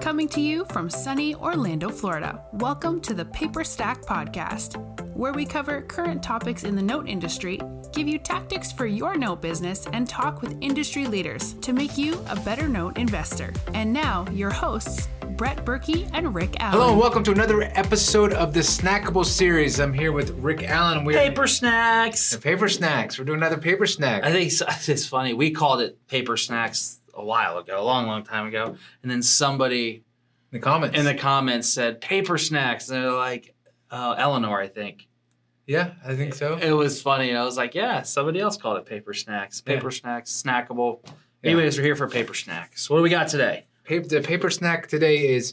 Coming to you from sunny Orlando, Florida, welcome to the Paperstac podcast, where we cover current topics in the note industry, give you tactics for your note business, and talk with industry leaders to make you a better note investor. And now, your hosts, Brett Berkey and Rick Allen. Hello and welcome to another episode of the Snackable series. I'm here with Rick Allen. Paper snacks. Paper snacks. We're doing another paper snack. I think it's funny. We called it paper snacks a while ago, a long time ago. And then somebody in the comments said paper snacks. And they're like, Eleanor, I think. Yeah, I think so. It was funny. And I was like, yeah, somebody else called it paper snacks. Paper snacks, snackable. Anyways, we're here for paper snacks. What do we got today? The paper snack today is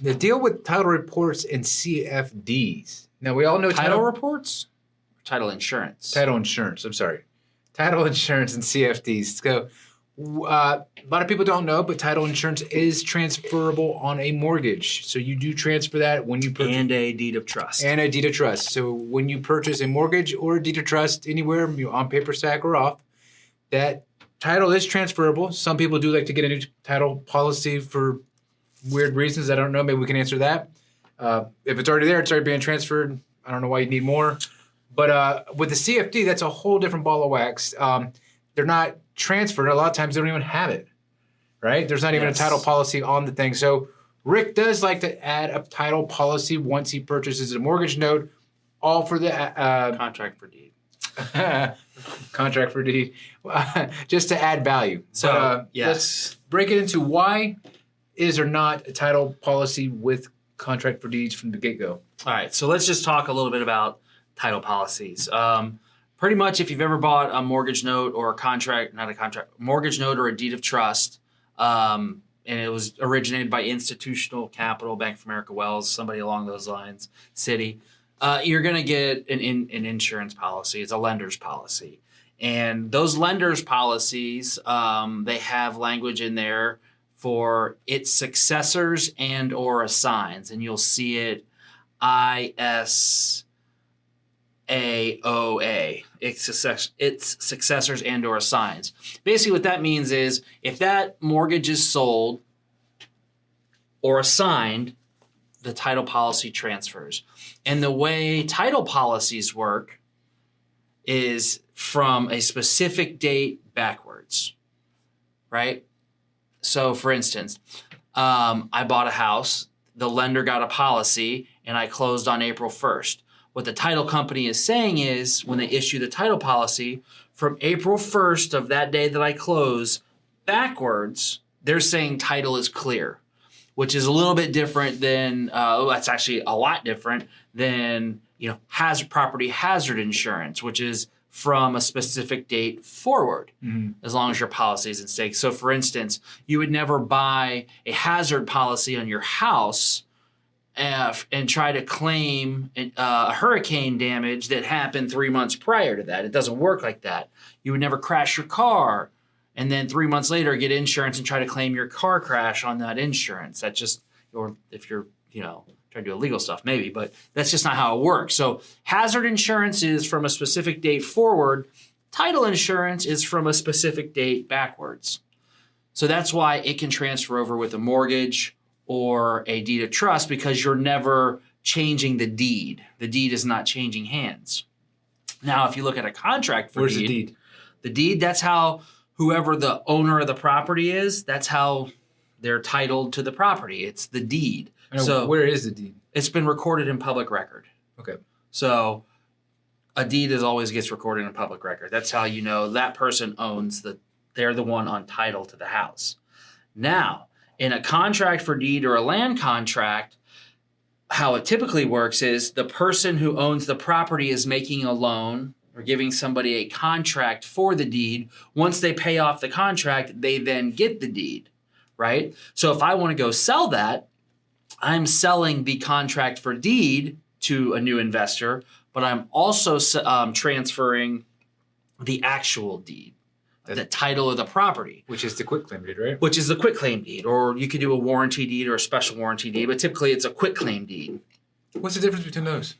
the deal with title reports and CFDs. Now, we all know title reports? Title insurance. Title insurance. I'm sorry. Title insurance and CFDs. So, a lot of people don't know, but title insurance is transferable on a mortgage. So you do transfer that when you purchase. And a deed of trust. And a deed of trust. So when you purchase a mortgage or a deed of trust anywhere on Paperstac or off, that title is transferable. Some people do like to get a new title policy for weird reasons. I don't know. Maybe we can answer that. If it's already there, it's already being transferred. I don't know why you need more. But with the CFD, that's a whole different ball of wax. They're not transferred. A lot of times they don't even have it, right? There's not even a title policy on the thing. So Rick does like to add a title policy once he purchases a mortgage note, all for the contract for deed. Contract for deed, just to add value. So, let's break it into why is there not a title policy with contract for deeds from the get-go. All right, so let's just talk a little bit about title policies. Pretty much if you've ever bought a mortgage note or mortgage note or a deed of trust, and it was originated by Institutional Capital, Bank of America, Wells, somebody along those lines, Citi, you're going to get an insurance policy. It's a lender's policy. And those lender's policies, they have language in there for its successors and or assigns. And you'll see it ISAOA, its successors and or assigns. Basically what that means is if that mortgage is sold or assigned, the title policy transfers. And the way title policies work is from a specific date backwards, right? So for instance, I bought a house, the lender got a policy, and I closed on April 1st. What the title company is saying is when they issue the title policy, from April 1st of that day that I close backwards, they're saying title is clear, which is a little bit different than, that's actually a lot different than, property hazard insurance, which is from a specific date forward, as long as your policy is in stake. So for instance, you would never buy a hazard policy on your house and try to claim a hurricane damage that happened 3 months prior to that. It doesn't work like that. You would never crash your car and then 3 months later get insurance and try to claim your car crash on that insurance. That's just, or if you're, trying to do illegal stuff, maybe, but that's just not how it works. So hazard insurance is from a specific date forward. Title insurance is from a specific date backwards. So that's why it can transfer over with a mortgage or a deed of trust because you're never changing the deed. The deed is not changing hands. Now, if you look at a contract for Where's the deed? The deed, that's how whoever the owner of the property is, that's how they're titled to the property. It's the deed. So where is the deed? It's been recorded in public record. Okay. So a deed always gets recorded in public record. That's how you know that person owns they're the one on title to the house. Now, in a contract for deed or a land contract, how it typically works is the person who owns the property is making a loan or giving somebody a contract for the deed. Once they pay off the contract, they then get the deed, right? So if I want to go sell that, I'm selling the contract for deed to a new investor, but I'm also transferring the actual deed, the title of the property. Which is the quitclaim deed, right? Which is the quitclaim deed, or you could do a warranty deed or a special warranty deed, but typically it's a quitclaim deed. What's the difference between those?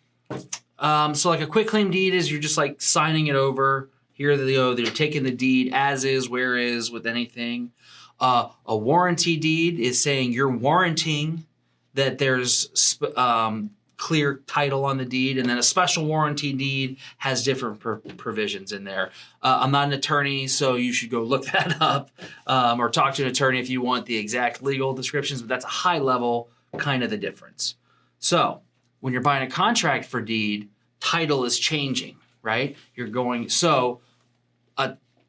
So like a quitclaim deed is you're just like signing it over Here they go. They're taking the deed as is, where is, with anything. A warranty deed is saying you're warranting that there's clear title on the deed, and then a special warranty deed has different provisions in there. I'm not an attorney, so you should go look that up or talk to an attorney if you want the exact legal descriptions, but that's a high level kind of the difference. So when you're buying a contract for deed, title is changing, right?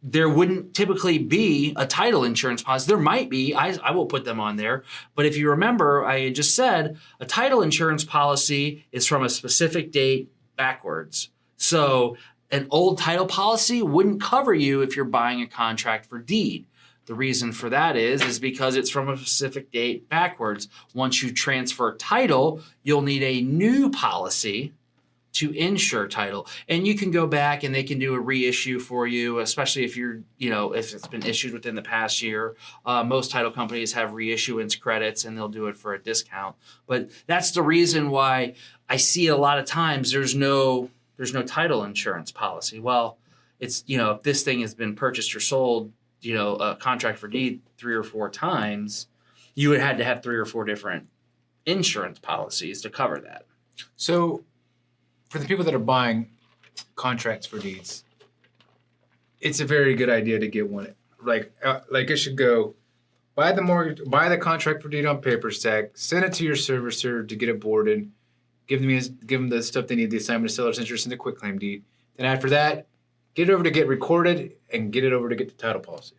There wouldn't typically be a title insurance policy. There might be. I will put them on there. But if you remember, I just said a title insurance policy is from a specific date backwards. So an old title policy wouldn't cover you if you're buying a contract for deed. The reason for that is because it's from a specific date backwards. Once you transfer title, you'll need a new policy to insure title. And you can go back and they can do a reissue for you, especially if if it's been issued within the past year. Most title companies have reissuance credits and they'll do it for a discount. But that's the reason why I see a lot of times there's no title insurance policy. Well, it's, if this thing has been purchased or sold, a contract for deed 3 or 4 times, you would have to have 3 or 4 different insurance policies to cover that. So for the people that are buying contracts for deeds, it's a very good idea to get one. Like it should go, buy the contract for deed on Paperstac, send it to your servicer to get it boarded, give them the stuff they need, the assignment of seller's interest and the quitclaim deed. Then after that, get it over to get recorded and get it over to get the title policy.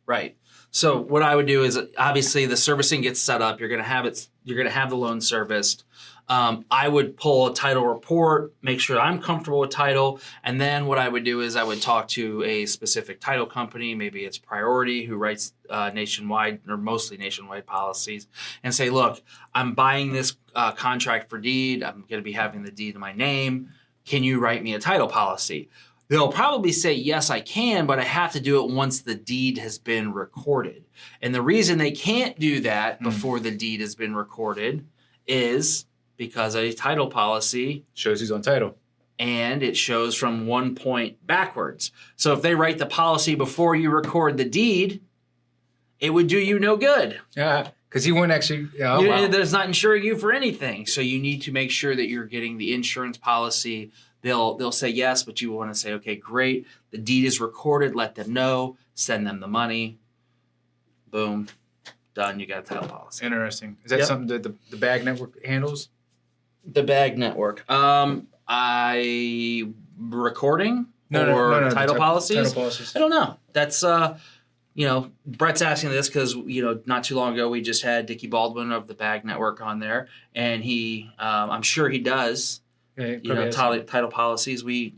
Right. So what I would do is, obviously the servicing gets set up. You're going to have the loan serviced. I would pull a title report, make sure I'm comfortable with title. And then what I would do is I would talk to a specific title company, maybe it's Priority, who writes nationwide or mostly nationwide policies, and say, look, I'm buying this contract for deed. I'm going to be having the deed in my name. Can you write me a title policy? They'll probably say, yes, I can, but I have to do it once the deed has been recorded. And the reason they can't do that before the deed has been recorded is because a title policy shows who's on title. And it shows from 1 point backwards. So if they write the policy before you record the deed, it would do you no good. Yeah, because you wouldn't actually... There's not insuring you for anything. So you need to make sure that you're getting the insurance policy. They'll say yes, but you want to say, okay, great. The deed is recorded. Let them know. Send them the money. Boom. Done. You got a title policy. Interesting. Is that something that the BAG network handles? The BAG network. Recording no, title policies? Title policies. I don't know. That's Brett's asking this because not too long ago we just had Dickie Baldwin of the BAG network on there, and he I'm sure he does. Yeah, title policies. We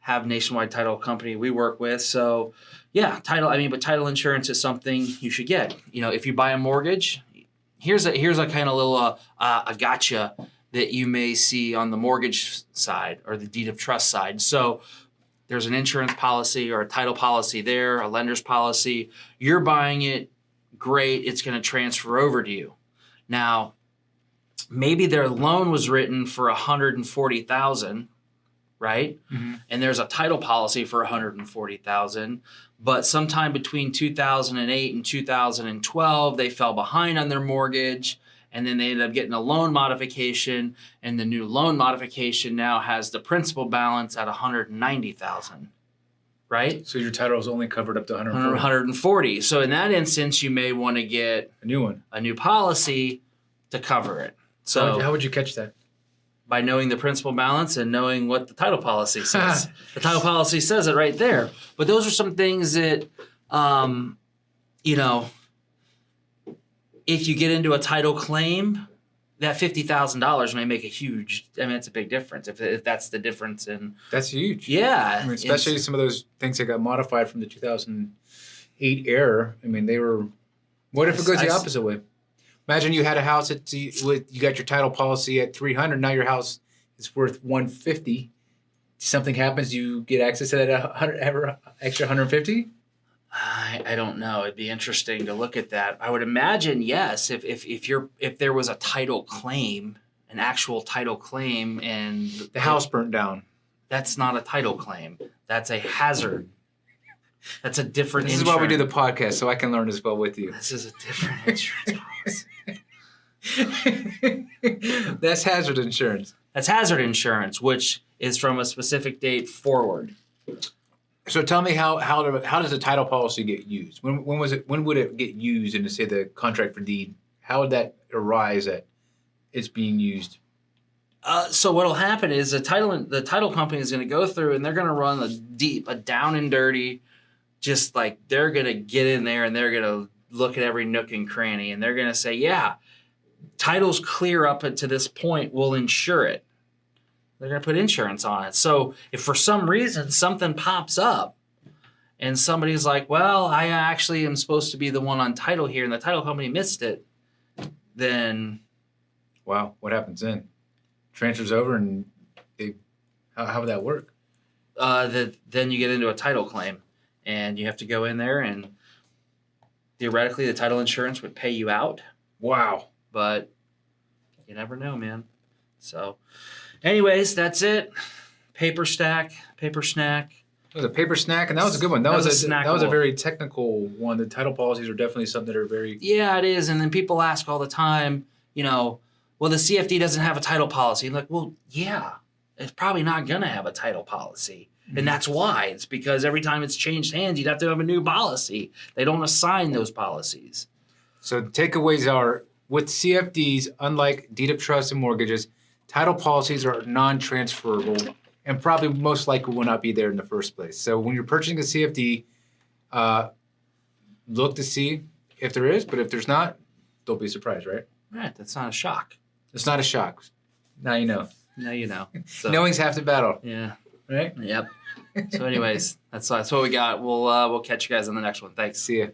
have nationwide title company we work with, so yeah, but title insurance is something you should get. If you buy a mortgage, here's a kind of little a gotcha that you may see on the mortgage side or the deed of trust side. So there's an insurance policy or a title policy there, a lender's policy. You're buying it, great. It's going to transfer over to you. Now, maybe their loan was written for $140,000, right? Mm-hmm. And there's a title policy for $140,000. But sometime between 2008 and 2012, they fell behind on their mortgage, and then they ended up getting a loan modification, and the new loan modification now has the principal balance at $190,000, right? So your title is only covered up to $140,000. $140,000. So in that instance, you may want to get a new policy to cover it. So how would you catch that? By knowing the principal balance and knowing what the title policy says. The title policy says it right there. But those are some things that, if you get into a title claim, that $50,000 may make it's a big difference. If that's the difference in... That's huge. Yeah. Especially some of those things that got modified from the 2008 era. they were... What if it goes the opposite way? Imagine you had a house you got your title policy at $300,000. Now your house is worth $150,000. Something happens, you get access to that extra $150,000. I don't know. It'd be interesting to look at that. I would imagine yes. If there was a title claim, an actual title claim, and the house burnt down, That's not a title claim. That's a hazard. That's a different This insurance. is why we do the podcast, so I can learn as well with you. This is a different insurance policy. That's hazard insurance. That's hazard insurance, which is from a specific date forward. So tell me how does the title policy get used? When would it get used in, say, the contract for deed? How would that arise that it's being used? So what'll happen is the title company is going to go through and they're going to run a down and dirty, just like they're going to get in there and they're going to look at every nook and cranny and they're going to say, yeah, title's clear up to this point, we'll insure it. They're going to put insurance on it. So if for some reason something pops up and somebody's like, well, I actually am supposed to be the one on title here and the title company missed it, then... Wow, what happens then? Transfers over and how would that work? Then you get into a title claim and you have to go in there and theoretically the title insurance would pay you out. Wow. But you never know, man. So... anyways, that's it. Paperstac, Paper Snack. It was a paper snack, and that was a good one. That was a Snackable. very technical one. The title policies are definitely something that are very... Yeah, it is. And then people ask all the time, well, the CFD doesn't have a title policy. Like, well, yeah, it's probably not going to have a title policy. Mm-hmm. And that's why. It's because every time it's changed hands, you'd have to have a new policy. They don't assign those policies. So takeaways are, with CFDs, unlike deed of trust and mortgages, title policies are non-transferable and probably most likely will not be there in the first place. So when you're purchasing a CFD, look to see if there is, but if there's not, don't be surprised, right? Right. That's not a shock. It's not a shock. Now you know. Now you know. So, knowing's half the battle. Yeah. Right? Yep. So anyways, that's what we got. We'll catch you guys on the next one. Thanks. See ya.